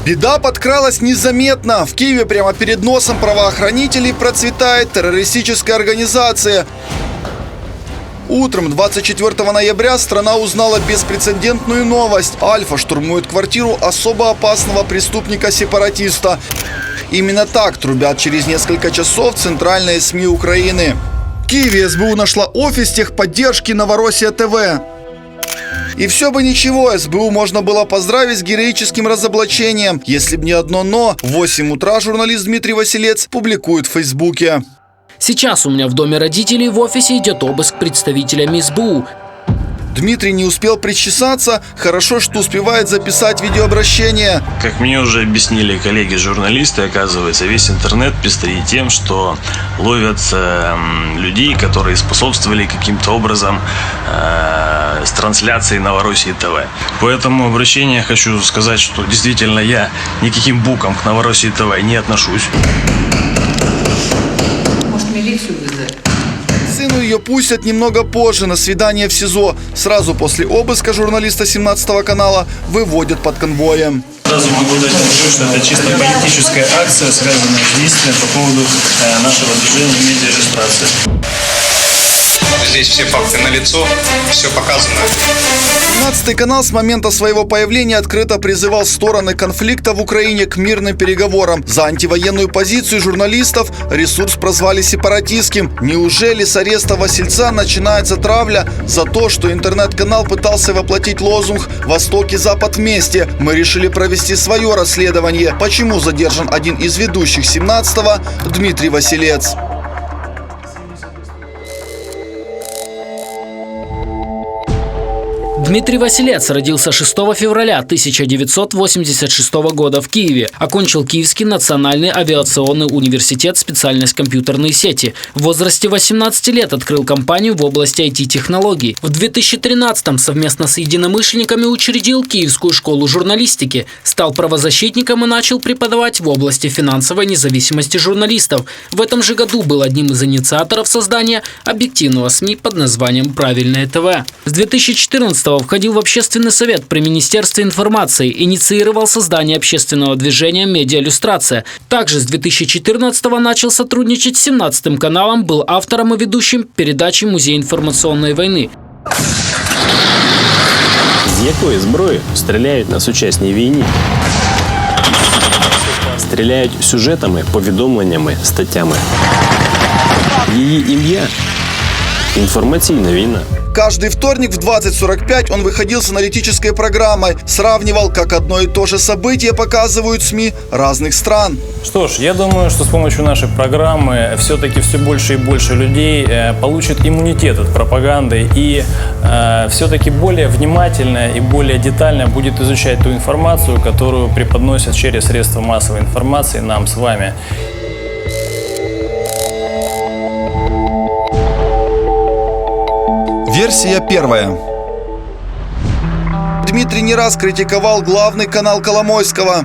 Беда подкралась незаметно. В Киеве прямо перед носом правоохранителей процветает террористическая организация. Утром 24 ноября страна узнала беспрецедентную новость. Альфа штурмует квартиру особо опасного преступника-сепаратиста. Именно так трубят через несколько часов центральные СМИ Украины. В Киеве СБУ нашла офис техподдержки «Новороссия ТВ». И все бы ничего, СБУ можно было поздравить с героическим разоблачением, если бы не одно «но». В 8 утра журналист Дмитрий Василец публикует в Фейсбуке. Сейчас у меня в доме родителей в офисе идет обыск представителями СБУ. Дмитрий не успел причесаться, хорошо, что успевает записать видеообращение. Как мне уже объяснили коллеги-журналисты, оказывается, весь интернет пестрит тем, что ловят людей, которые способствовали каким-то образом с трансляцией Новороссии ТВ. По этому обращению хочу сказать, что действительно я никаким боком к Новороссии ТВ не отношусь. Может, милицию вызвать? Сыну ее пустят немного позже на свидание в СИЗО. Сразу после обыска журналиста 17 канала выводят под конвоем. Сразу могу дать ответ, что это чисто политическая акция, связанная с действием по поводу нашего движения медиаиллюстрации. Здесь все факты налицо, все показано. 17 канал с момента своего появления открыто призывал стороны конфликта в Украине к мирным переговорам. За антивоенную позицию журналистов ресурс прозвали сепаратистским. Неужели с ареста Васильца начинается травля за то, что интернет-канал пытался воплотить лозунг «Восток и Запад вместе»? Мы решили провести свое расследование. Почему задержан один из ведущих 17-го Дмитрий Василец? Дмитрий Василец родился 6 февраля 1986 года в Киеве. Окончил Киевский национальный авиационный университет, специальность компьютерные сети. В возрасте 18 лет открыл компанию в области IT-технологий. В 2013-м совместно с единомышленниками учредил Киевскую школу журналистики. Стал правозащитником и начал преподавать в области финансовой независимости журналистов. В этом же году был одним из инициаторов создания объективного СМИ под названием «Правильное ТВ». С 2014-го входил в общественный совет при Министерстве информации, инициировал создание общественного движения «Медиаиллюстрация». Также с 2014-го начал сотрудничать с 17-м каналом, был автором и ведущим передачи «Музей інформаційної війни». З якої зброї стріляють на сучасній війні? Стріляють сюжетами, повідомленнями, статтями. Її ім'я – інформаційна війна. Каждый вторник в 20:45 он выходил с аналитической программой, сравнивал, как одно и то же событие показывают СМИ разных стран. Что ж, я думаю, что с помощью нашей программы все-таки все больше и больше людей получат иммунитет от пропаганды и все-таки более внимательно и более детально будет изучать ту информацию, которую преподносят через средства массовой информации нам с вами. Версия первая. Дмитрий не раз критиковал главный канал Коломойского.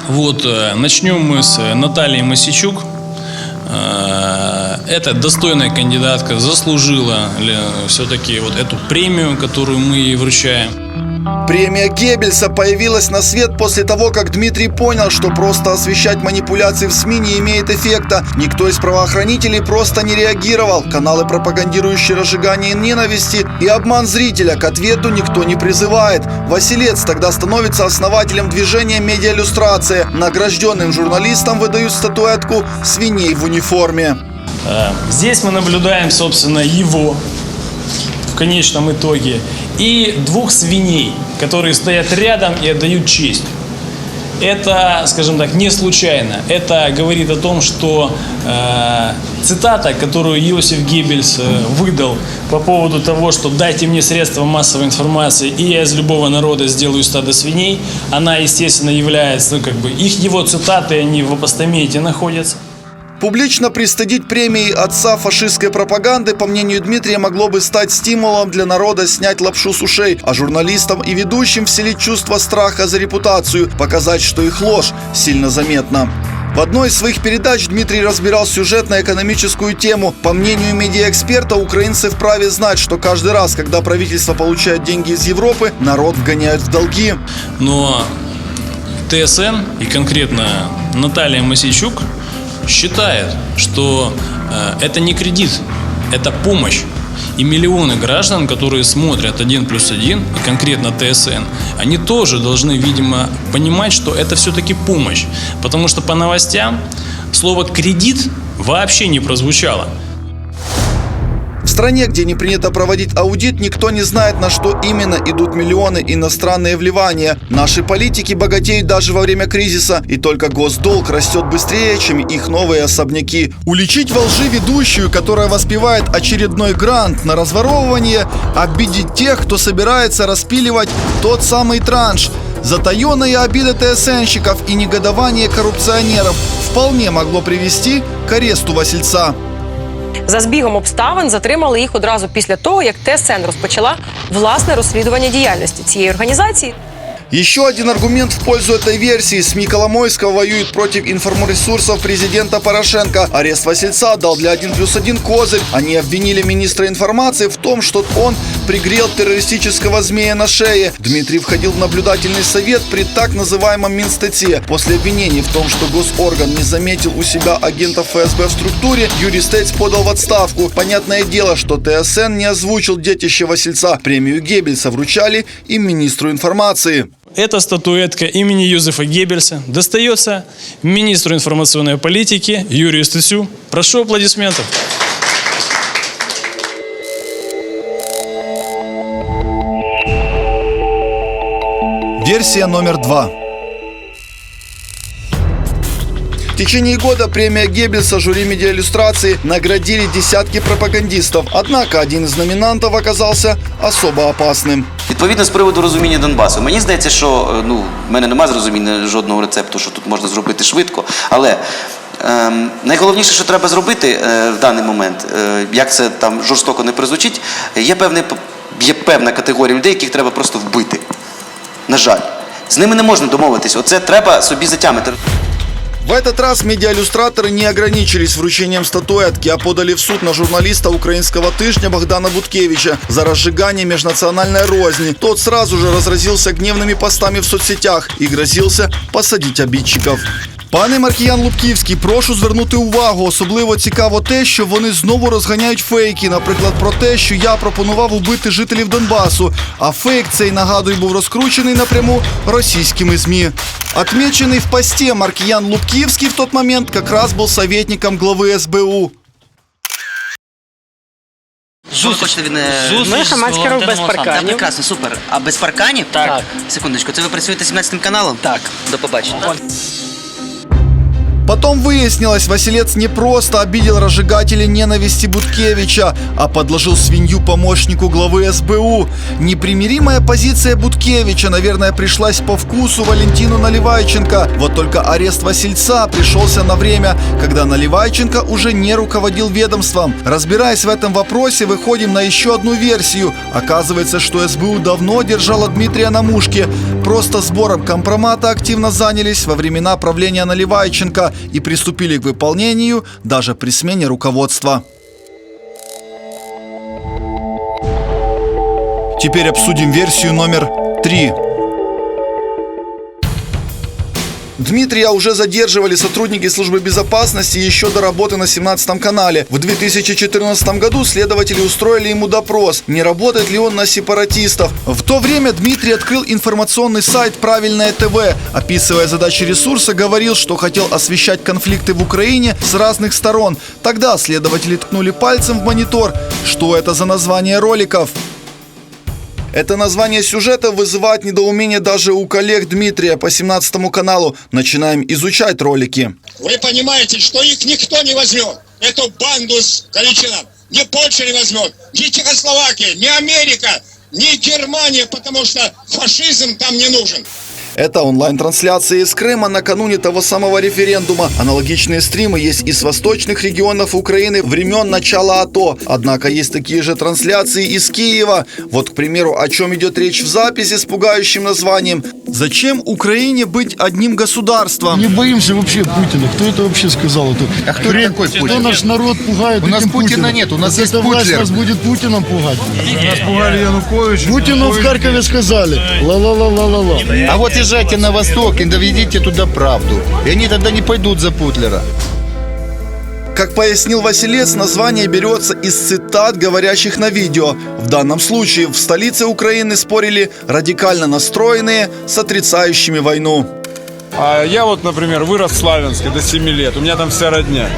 Вот, начнем мы с Натальи Мосичук. Эта достойная кандидатка заслужила все-таки вот эту премию, которую мы ей вручаем. Премия Геббельса появилась на свет после того, как Дмитрий понял, что просто освещать манипуляции в СМИ не имеет эффекта. Никто из правоохранителей просто не реагировал. Каналы, пропагандирующие разжигание ненависти и обман зрителя, к ответу никто не призывает. Василец тогда становится основателем движения «Медиаиллюстрация». Награжденным журналистам выдают статуэтку свиней в униформе. Здесь мы наблюдаем, собственно, его в конечном итоге и двух свиней, которые стоят рядом и отдают честь. Это, скажем так, не случайно. Это говорит о том, что цитата, которую Иосиф Геббельс выдал по поводу того, что «дайте мне средства массовой информации, и я из любого народа сделаю стадо свиней», она, естественно, является, его цитаты, они в апостамете находятся. Публично пристыдить премией отца фашистской пропаганды, по мнению Дмитрия, могло бы стать стимулом для народа снять лапшу с ушей, а журналистам и ведущим вселить чувство страха за репутацию, показать, что их ложь сильно заметна. В одной из своих передач Дмитрий разбирал сюжетно-экономическую тему. По мнению медиаэксперта, украинцы вправе знать, что каждый раз, когда правительство получает деньги из Европы, народ вгоняют в долги. Но ТСН и конкретно Наталья Мосейчук считает, что это не кредит, это помощь. И миллионы граждан, которые смотрят «1+1» и конкретно ТСН, они тоже должны, видимо, понимать, что это все-таки помощь. Потому что по новостям слово «кредит» вообще не прозвучало. В стране, где не принято проводить аудит, никто не знает, на что именно идут миллионы иностранные вливания. Наши политики богатеют даже во время кризиса, и только госдолг растет быстрее, чем их новые особняки. Уличить во лжи ведущую, которая воспевает очередной грант на разворовывание, обидеть тех, кто собирается распиливать тот самый транш. Затаенная обида ТСНщиков и негодование коррупционеров вполне могло привести к аресту Васильца. За збігом обставин затримали їх одразу після того, як ТСН розпочала власне розслідування діяльності цієї організації. Еще один аргумент в пользу этой версии. СМИ Коломойского воюют против информресурсов президента Порошенко. Арест Васильца дал для 1+1 козырь. Они обвинили министра информации в том, что он пригрел террористического змея на шее. Дмитрий входил в наблюдательный совет при так называемом Минстате. После обвинений в том, что госорган не заметил у себя агентов ФСБ в структуре, Юрий Стец подал в отставку. Понятное дело, что ТСН не озвучил детище Васильца. Премию Геббельса вручали и министру информации. Эта статуэтка имени Юзефа Геббельса достается министру информационной политики Юрию Стецю. Прошу аплодисментов. Версия номер 2. В течение года премия Геббельса жюри медиаиллюстрации наградили десятки пропагандистов. Однако один из номинантов оказался особо опасным. Відповідно, з приводу розуміння Донбасу. Мені здається, що в мене немає зрозуміння жодного рецепту, що тут можна зробити швидко. Але найголовніше, що треба зробити в даний момент, як це там жорстоко не прозвучить, є певна категорія людей, яких треба просто вбити. На жаль. З ними не можна домовитись. Оце треба собі затямити. В этот раз медиаиллюстраторы не ограничились вручением статуэтки, а подали в суд на журналиста украинского тыжня Богдана Буткевича за разжигание межнациональной розни. Тот сразу же разразился гневными постами в соцсетях и грозился посадить обидчиков. Пане Маркіян Лубківський, прошу звернути увагу. Особливо цікаво те, що вони знову розганяють фейки. Наприклад, про те, що я пропонував убити жителів Донбасу. А фейк цей, нагадую, був розкручений напряму російськими ЗМІ. Отмеченный в посте Маркіян Лубківський в тот момент как раз был советником главы СБУ. Ми громадський рух без парканів. Прекрасно, супер. А без парканів? Так. Секундочку, це ви працюєте 17 каналом? Так. До побачення. Потом выяснилось, Василец не просто обидел разжигателей ненависти Буткевича, а подложил свинью помощнику главы СБУ. Непримиримая позиция Буткевича, наверное, пришлась по вкусу Валентину Наливайченко. Вот только арест Васильца пришелся на время, когда Наливайченко уже не руководил ведомством. Разбираясь в этом вопросе, выходим на еще одну версию. Оказывается, что СБУ давно держала Дмитрия на мушке. Просто сбором компромата активно занялись во времена правления Наливайченко и приступили к выполнению даже при смене руководства. Теперь обсудим версию номер 3. Дмитрия уже задерживали сотрудники службы безопасности еще до работы на 17 канале. В 2014 году следователи устроили ему допрос, не работает ли он на сепаратистов. В то время Дмитрий открыл информационный сайт «Правильное ТВ». Описывая задачи ресурса, говорил, что хотел освещать конфликты в Украине с разных сторон. Тогда следователи ткнули пальцем в монитор. Что это за название роликов? Это название сюжета вызывает недоумение даже у коллег Дмитрия по 17 каналу. Начинаем изучать ролики. Вы понимаете, что их никто не возьмет. Эту банду с Галичина ни Польша не возьмет, ни Чехословакия, ни Америка, ни Германия, потому что фашизм там не нужен. Это онлайн-трансляция из Крыма накануне того самого референдума. Аналогичные стримы есть из восточных регионов Украины времен начала АТО. Однако есть такие же трансляции из Киева. Вот, к примеру, о чем идет речь в записи с пугающим названием «Зачем Украине быть одним государством?» Не боимся вообще Путина. Кто это вообще сказал? А кто такой Путин? Кто наш народ пугает? У нас Путина нет, у нас есть Путлер. Нас будет Путиным пугать. Нас пугали Янукович. Путину в Харькове сказали. Ла-ла-ла-ла-ла-ла. А вот из езжайте на восток и доведите туда правду. И они тогда не пойдут за Путлера. Как пояснил Василец, название берется из цитат, говорящих на видео. В данном случае в столице Украины спорили радикально настроенные с отрицающими войну. Я вот, например, вырос в Славянске до 7 лет, у меня там вся родня.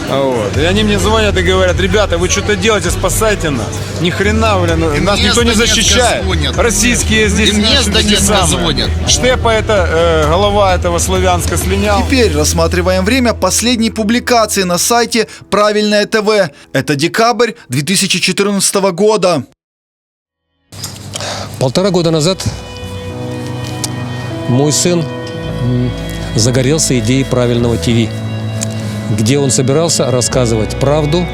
Вот. И они мне звонят и говорят: ребята, вы что-то делаете, спасайте нас. Ни хрена, блин, нас никто не защищает. Российские здесь звонят. Штепа, это голова этого Славянска, слинял. Теперь рассматриваем время последней публикации на сайте «Правильное ТВ». Это декабрь 2014 года. 1,5 года назад мой сын загорелся идеей правильного ТВ, где он собирался рассказывать правду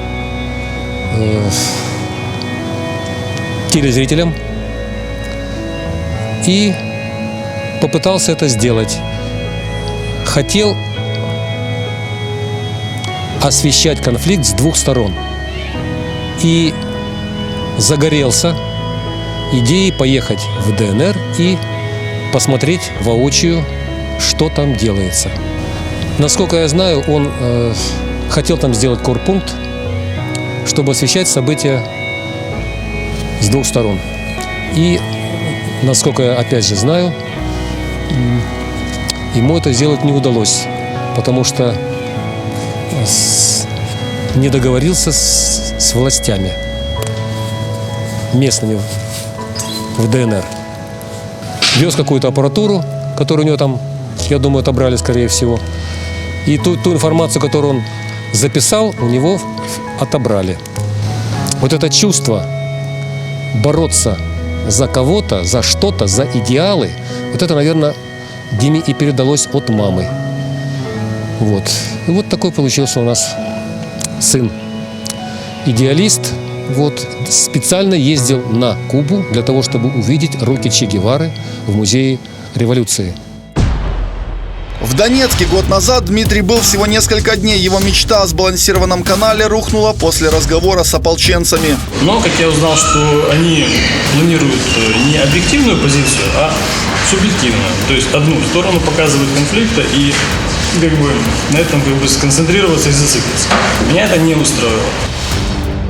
телезрителям, и попытался это сделать. Хотел освещать конфликт с двух сторон и загорелся идеей поехать в ДНР и посмотреть воочию, что там делается. Насколько я знаю, он хотел там сделать корпункт, чтобы освещать события с двух сторон. И, насколько я опять же знаю, ему это сделать не удалось, потому что не договорился с властями местными в ДНР. Вез какую-то аппаратуру, которую у него там, я думаю, отобрали, скорее всего. И ту информацию, которую он записал, у него отобрали. Вот это чувство бороться за кого-то, за что-то, за идеалы, вот это, наверное, Диме и передалось от мамы. Вот. И вот такой получился у нас сын. Идеалист. Вот. Специально ездил на Кубу для того, чтобы увидеть руки Че Гевары в музее революции. В Донецке год назад Дмитрий был всего несколько дней. Его мечта о сбалансированном канале рухнула после разговора с ополченцами. Но, как я узнал, что они планируют не объективную позицию, а субъективную. То есть одну сторону показывают конфликта и как бы на этом как бы сконцентрироваться и зациклиться. Меня это не устроило.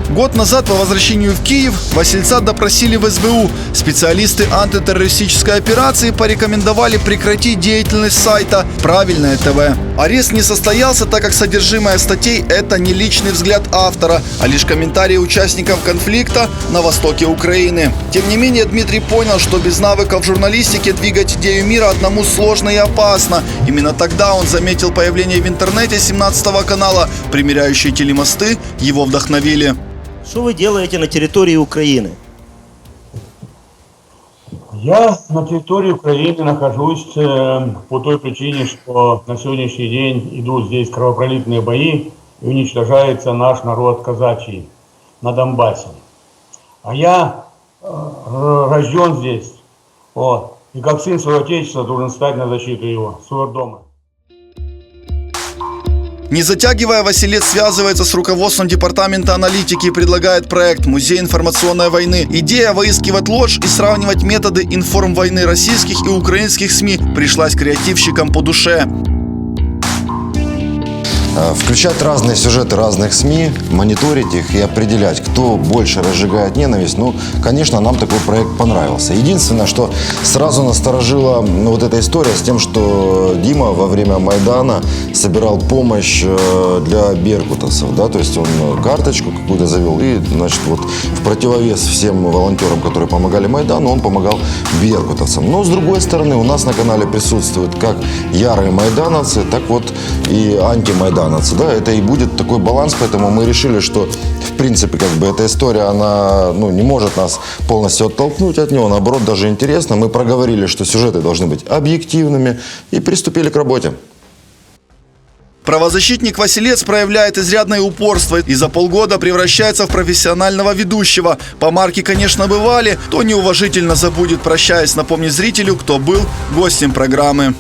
Год назад по возвращению в Киев Васильца допросили в СБУ. Специалисты антитеррористической операции порекомендовали прекратить деятельность сайта «Правильное ТВ». Арест не состоялся, так как содержимое статей – это не личный взгляд автора, а лишь комментарии участников конфликта на востоке Украины. Тем не менее, Дмитрий понял, что без навыков журналистики двигать идею мира одному сложно и опасно. Именно тогда он заметил появление в интернете 17-го канала. Примеряющие телемосты его вдохновили. Что вы делаете на территории Украины? Я на территории Украины нахожусь по той причине, что на сегодняшний день идут здесь кровопролитные бои и уничтожается наш народ казачий на Донбассе. А я рожден здесь, вот, и как сын своего отечества должен стать на защиту его, своего дома. Не затягивая, Василец связывается с руководством департамента аналитики и предлагает проект «Музей информационной войны». Идея выискивать ложь и сравнивать методы информвойны российских и украинских СМИ пришлась креативщикам по душе. Включать разные сюжеты разных СМИ, мониторить их и определять, кто больше разжигает ненависть. Ну, конечно, нам такой проект понравился. Единственное, что сразу насторожило вот эта история с тем, что Дима во время Майдана собирал помощь для беркутовцев, да, то есть он карточку какую-то завел и, значит, вот в противовес всем волонтерам, которые помогали Майдану, он помогал беркутовцам. Но, с другой стороны, у нас на канале присутствуют как ярые майдановцы, так вот и антимайдановцы. Да, это и будет такой баланс, поэтому мы решили, что в принципе как бы эта история, она не может нас полностью оттолкнуть от него, наоборот, даже интересно. Мы проговорили, что сюжеты должны быть объективными и приступили к работе. Правозащитник Василец проявляет изрядное упорство и за полгода превращается в профессионального ведущего. Помарки, конечно, бывали, то неуважительно забудет, прощаясь, напомнить зрителю, кто был гостем программы.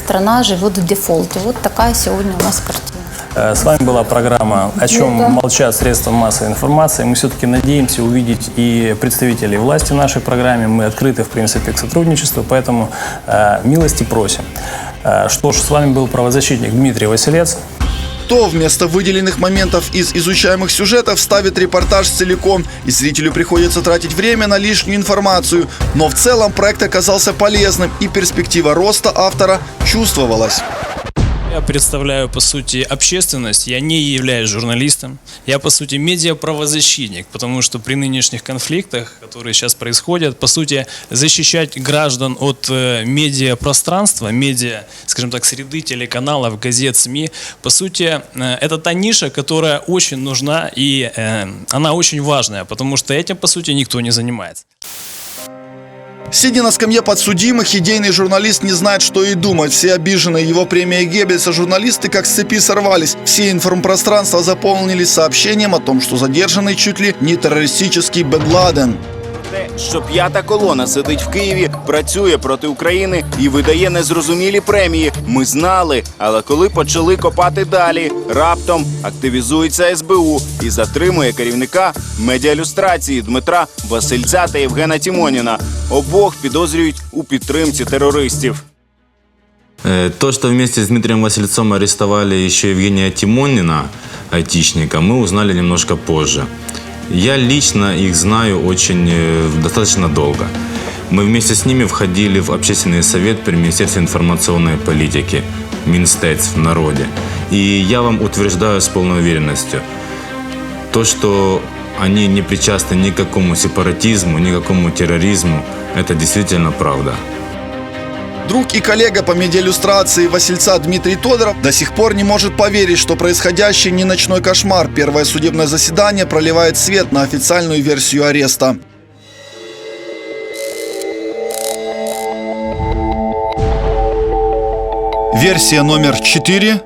Страна живет в дефолте. Вот такая сегодня у нас картина. С вами была программа «О чем молчат средства массовой информации». Мы все-таки надеемся увидеть и представителей власти в нашей программе. Мы открыты, в принципе, к сотрудничеству, поэтому милости просим. Что ж, с вами был правозащитник Дмитрий Василец. То вместо выделенных моментов из изучаемых сюжетов ставит репортаж целиком, и зрителю приходится тратить время на лишнюю информацию. Но в целом проект оказался полезным, и перспектива роста автора чувствовалась. Я представляю, по сути, общественность. Я не являюсь журналистом. Я, по сути, медиаправозащитник, потому что при нынешних конфликтах, которые сейчас происходят, по сути, защищать граждан от медиапространства, медиа, скажем так, среды, телеканалов, газет, СМИ, по сути, это та ниша, которая очень нужна, и она очень важная, потому что этим, по сути, никто не занимается. Сидя на скамье подсудимых, идейный журналист не знает, что и думать. Все обиженные его премией Геббельса журналисты как с цепи сорвались. Все информпространства заполнились сообщением о том, что задержанный чуть ли не террористический Бен Ладен. Що п'ята колона сидить в Києві, працює проти України і видає незрозумілі премії. Ми знали, але коли почали копати далі, раптом активізується СБУ і затримує керівника медіалюстрації Дмитра Васильця та Євгена Тімоніна. Обох підозрюють у підтримці терористів. То, что вместе с Дмитрием Васильцом арестовали еще Евгения Тимонина, айтишника, мы узнали немножко позже. Я лично их знаю достаточно долго. Мы вместе с ними входили в общественный совет при Министерстве информационной политики, Минстец в народе. И я вам утверждаю с полной уверенностью, то, что они не причастны ни к какому сепаратизму, ни к какому терроризму, это действительно правда. Друг и коллега по медиалюстрации Васильца Дмитрий Тодоров до сих пор не может поверить, что происходящее не ночной кошмар. Первое судебное заседание проливает свет на официальную версию ареста. Версия номер 4.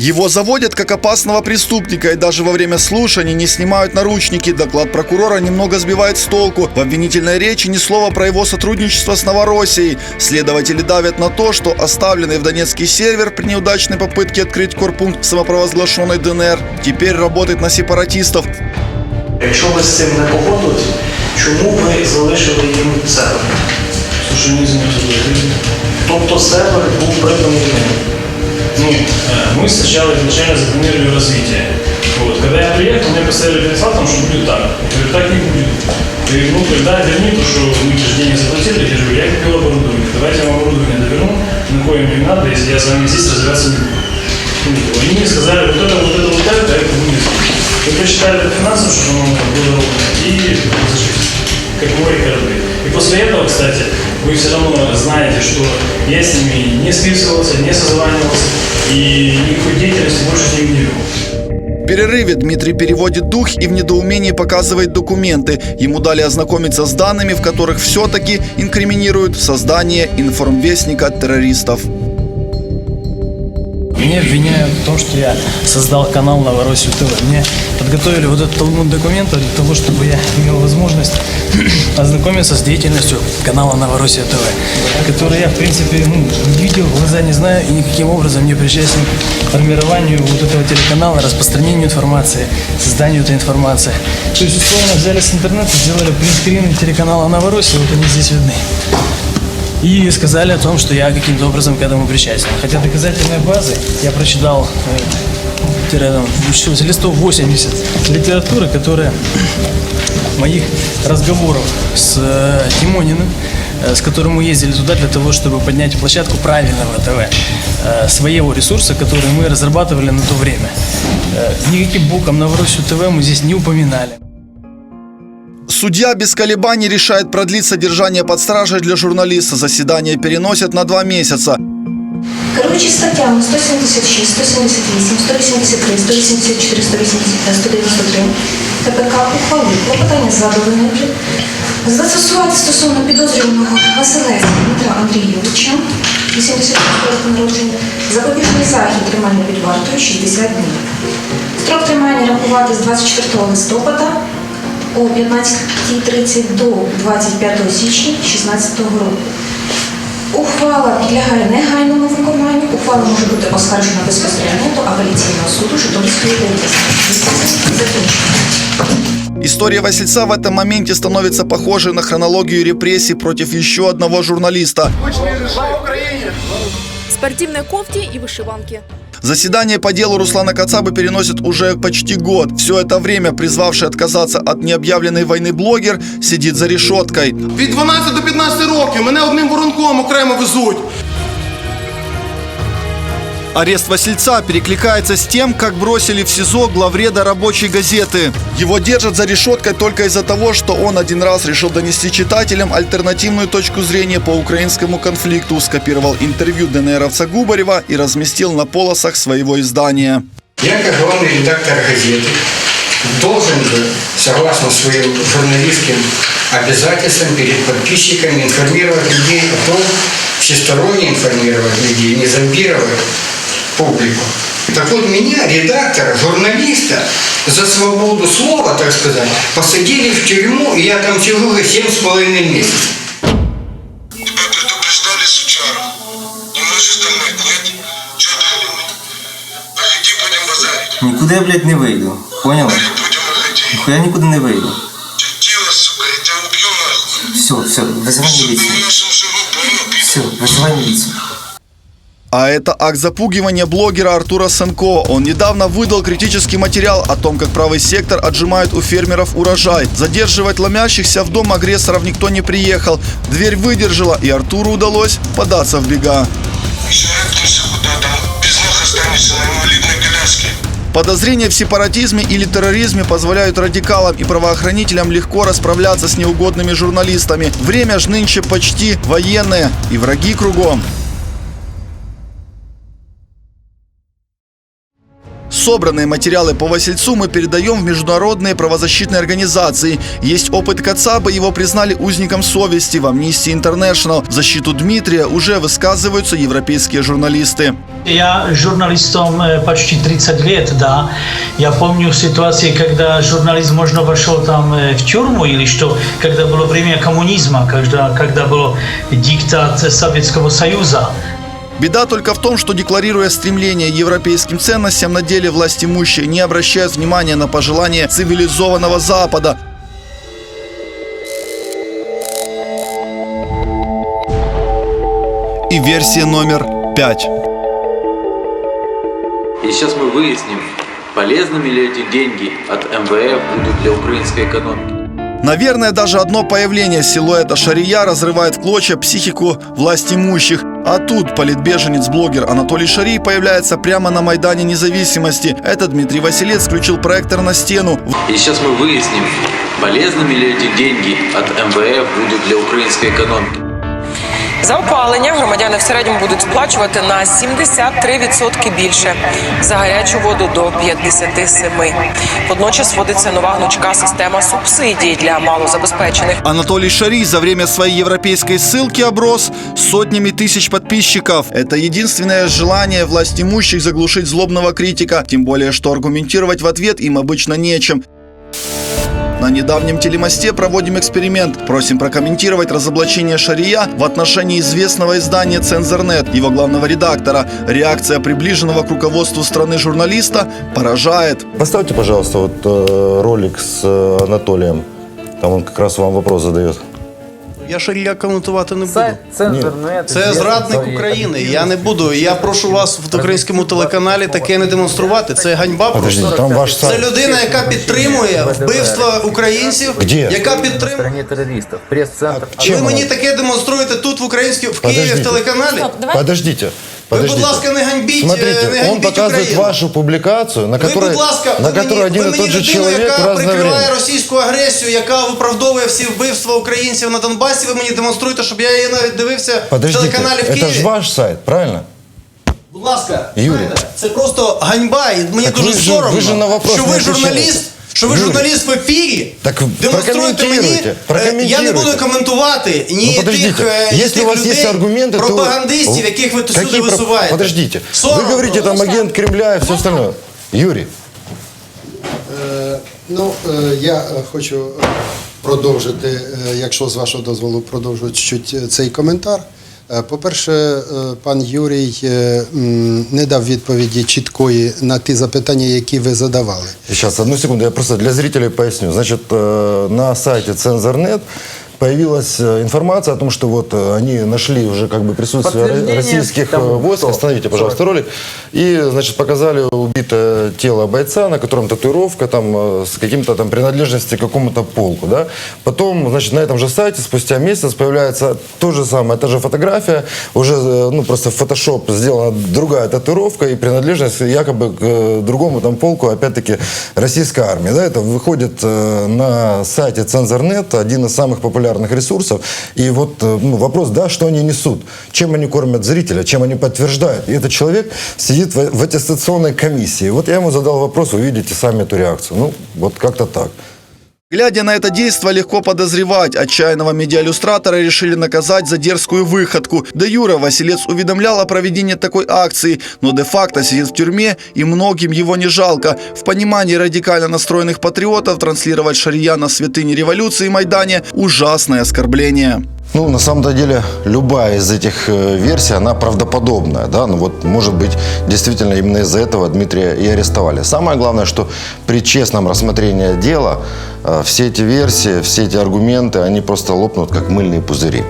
Его заводят как опасного преступника, и даже во время слушаний не снимают наручники. Доклад прокурора немного сбивает с толку. В обвинительной речи ни слова про его сотрудничество с Новороссией. Следователи давят на то, что оставленный в Донецкий сервер при неудачной попытке открыть корпункт самопровозглашенной ДНР теперь работает на сепаратистов. Якщо ви з цим не погодились, чому ви залишили їм сервер? Тобто сервер був приданий ним. Мы сначала изначально запланировали развитие. Вот. Когда я приехал, мне поставили перед фактом, что будет так. Я говорю, так не будет. Я говорю, да, верни то, что мы же деньги заплатили. Я говорю, я купил оборудование. Давайте я вам оборудование доверну, на кое мне надо, если я с вами здесь разбираться не буду. Они мне сказали, вот это, а это будет. Вы посчитали это финансово, что оно было ровно, и разрешите. Как море корабли. И после этого, кстати, вы все равно знаете, что я с ними не списывался, не созванивался и никакой деятельности больше с ними не вел. В перерыве Дмитрий переводит дух и в недоумении показывает документы. Ему дали ознакомиться с данными, в которых все-таки инкриминируют создание информвестника террористов. Меня обвиняют в том, что я создал канал Новороссию ТВ. Мне подготовили вот этот талмуд документов для того, чтобы я имел возможность ознакомиться с деятельностью канала Новороссия ТВ, который я, в принципе, не видел, в глаза не знаю и никаким образом не причастен к формированию вот этого телеканала, распространению информации, созданию этой информации. То есть, условно, взяли с интернета, сделали принтскрин телеканала Новороссия, вот они здесь видны. И сказали о том, что я каким-то образом к этому причастен. Хотя доказательной базы я прочитал листов 80 литературы, которая моих разговоров с Тимониным, с которым мы ездили туда для того, чтобы поднять площадку правильного ТВ, своего ресурса, который мы разрабатывали на то время. Никаким боком Новороссию ТВ мы здесь не упоминали. Судья без колебаний решает продлить содержание под стражей для журналиста. Заседание переносят на 2 месяца. Керуючи статтями 176, 178, 183, 184, 185, 193 КПК ухвалив клопотання задовольнити застосувати стосовно підозрюваного Василецького Дмитра Андрійовича, 86 року народження, запобіжний захід тримання під вартою 60 днів. Строк тримання рахувати з 24 листопада о 15:30 до 25 січня 2016 року. Ухвала підлягає негайному виконанню. Ухвала може бути оскаржена безпосередньо до апеляційного суду Житомирської області. Закінчено. История Васильца в этом моменте становится похожей на хронологию репрессий против еще одного журналиста. В спортивной кофте и вышиванке. Заседание по делу Руслана Кацабы переносит уже почти год. Все это время призвавший отказаться от необъявленной войны блогер сидит за решеткой. Від 12 до 15 років мене одним воронком окремо везуть. Арест Васильца перекликается с тем, как бросили в СИЗО главреда «Рабочей газеты». Его держат за решеткой только из-за того, что он один раз решил донести читателям альтернативную точку зрения по украинскому конфликту, скопировал интервью ДНРовца Губарева и разместил на полосах своего издания. Я, как главный редактор газеты, должен же, согласно своим журналистским обязательствам перед подписчиками, информировать людей о том, всесторонне информировать людей, не зомбировать публику. Так вот, меня, редактора, журналиста, за свободу слова, так сказать, посадили в тюрьму, и я там сижу уже 7,5 месяцев. Тебя предупреждали с учара. Не можешь догнать, нет? Чего догнать? Проходи, будем базарить. Нікуди я, блядь, не вийду. Поняла? Я нікуди не вийду. Тила, сука, я тебя убью нахуй. Все, вызывай милицию. Все, вызывай милицию. А это акт запугивания блогера Артура Сенко. Он недавно выдал критический материал о том, как правый сектор отжимает у фермеров урожай. Задерживать ломящихся в дом агрессоров никто не приехал. Дверь выдержала, и Артуру удалось податься в бега. Шарахнешься куда-то, без ног останешься на инвалидной коляске. Подозрения в сепаратизме или терроризме позволяют радикалам и правоохранителям легко расправляться с неугодными журналистами. Время ж нынче почти военное, и враги кругом. Собранные материалы по Васильцу мы передаем в международные правозащитные организации. Есть опыт Кацабы, его признали узником совести. В Amnesty International в защиту Дмитрия уже высказываются европейские журналисты. Я журналистом почти 30 лет, да. Я помню ситуации, когда журналист, можно, вошел там в тюрьму или что, когда было время коммунизма, когда был диктат Советского Союза. Беда только в том, что, декларируя стремление европейским ценностям, на деле властимущие не обращают внимания на пожелания цивилизованного Запада. И версия номер 5. И сейчас мы выясним, полезными ли эти деньги от МВФ будут для украинской экономики. Наверное, даже одно появление силуэта Шария разрывает в клочья психику властимущих. А тут политбеженец-блогер Анатолий Шарий появляется прямо на Майдане Независимости. Это Дмитрий Василец включил проектор на стену. И сейчас мы выясним, полезными ли эти деньги от МВФ будут для украинской экономики. За опалення громадяни в середньому будуть сплачувати на 73% більше, за гарячу воду до 57%. Водночас вводиться нова гнучка система субсидій для малозабезпечених. Анатолий Шарий за время своей европейской ссылки оброс сотнями тысяч подписчиков. Это единственное желание властимущих заглушить злобного критика, тем более что аргументировать в ответ им обычно нечем. На недавнем телемосте проводим эксперимент. Просим прокомментировать разоблачение Шария в отношении известного издания «Цензорнет», его главного редактора. Реакция приближенного к руководству страны журналиста поражает. Поставьте, пожалуйста, вот ролик с Анатолием. Там он как раз вам вопрос задает. Я Шарія коментувати не буду. Це зрадник України. Я не буду. Я прошу вас в українському телеканалі таке не демонструвати. Це ганьба просто. Там ваш сайт. Це людина, яка підтримує вбивство українців, яка підтримує терористів. Прес-центр. Ви мені таке демонструєте тут в Києві в телеканалі? Подождите. Ви, будь ласка, не ганьбіть Смотрите, он показывает Україну. вашу публикацию, на Ви, которой, будь ласка, на которой один и тот же человек в яка разное время. прикриває російську агресію, яка виправдовує всі вбивства українців на Донбасі, ви мені демонструєте, щоб я її навіть дивився в телеканалі в Києві. Это же ваш сайт, правильно? Будь ласка, Юрій. це просто ганьба, і мені Так дуже соромно, що ви журналіст, в ефірі, так демонструєте мені, я не буду коментувати ні тих людей, пропагандистів, яких ви сюди висуваєте. Подождите, вы говорите там агент Кремля и все остальное. Юрий. Я хочу продовжити, якщо з вашого дозволу, продовжу чуть цей коментар. По-перше, пан Юрій не дав відповіді чіткої на ті запитання, які ви задавали. Сейчас, одну секунду, я просто для зрителей поясню. Значит, на сайте Цензорнет появилась информация о том, что вот они нашли уже как бы присутствие российских войск. Остановите, пожалуйста, ролик. И, значит, показали убитое тело бойца, на котором татуировка там с каким-то там принадлежностью к какому-то полку, да. Потом, значит, на этом же сайте спустя месяц появляется то же самое, та же фотография, уже, ну, просто в фотошоп сделана другая татуировка и принадлежность якобы к другому там полку, опять-таки, российской армии, да. Это выходит на сайте Цензорнет, один из самых популярных ресурсов. И вот вопрос, да, что они несут, чем они кормят зрителя, чем они подтверждают. И этот человек сидит в аттестационной комиссии. Вот я ему задал вопрос, вы видите сами эту реакцию. Ну, вот как-то так. Глядя на это действо, легко подозревать. Отчаянного медиаиллюстратора решили наказать за дерзкую выходку. Де юре Василец уведомлял о проведении такой акции, но де-факто сидит в тюрьме, и многим его не жалко. В понимании радикально настроенных патриотов транслировать шария на святыне революции Майдане – ужасное оскорбление. Ну, на самом-то деле, любая из этих версий, она правдоподобная, да, ну вот, может быть, действительно именно из-за этого Дмитрия и арестовали. Самое главное, что при честном рассмотрении дела все эти версии, все эти аргументы, они просто лопнут, как мыльные пузыри.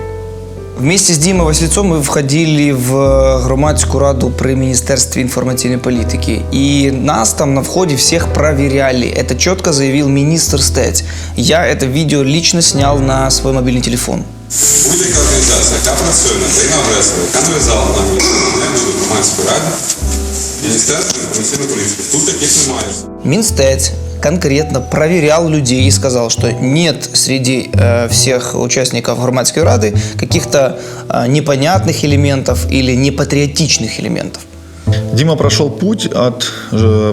Вместе с Димой Васильцом мы входили в громадскую раду при Министерстве информационной политики. И нас там на входе всех проверяли. Это четко заявил министр СТЕЦ. Я это видео лично снял на свой мобильный телефон. Будь-яка організація, яка працює на країну-агресора, яка нав'язала нам громадську раду, Міністерство інформаційної політики. Тут таких немає. Минстец конкретно проверял людей и сказал, что нет среди всех участников громадской рады каких-то непонятных элементов или непатриотичных элементов. Дима прошел путь от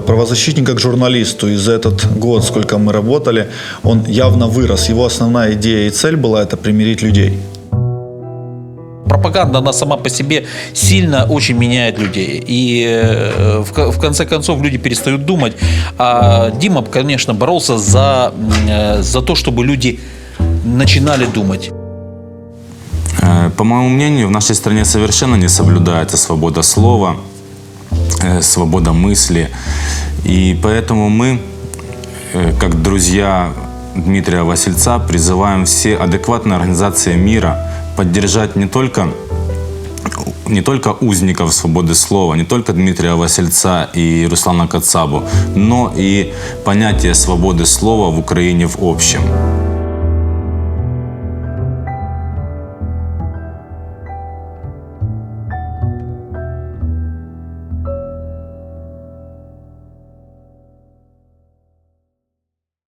правозащитника к журналисту. И за этот год, сколько мы работали, он явно вырос. Его основная идея и цель была это примирить людей. Пропаганда, она сама по себе сильно очень меняет людей. И в конце концов люди перестают думать. А Дима, конечно, боролся за то, чтобы люди начинали думать. По моему мнению, в нашей стране совершенно не соблюдается свобода слова, свобода мысли. И поэтому мы, как друзья Дмитрия Васильца, призываем все адекватные организации мира поддержать не только узников свободы слова, не только Дмитрия Васильца и Руслана Кацабу, но и понятие свободы слова в Украине в общем.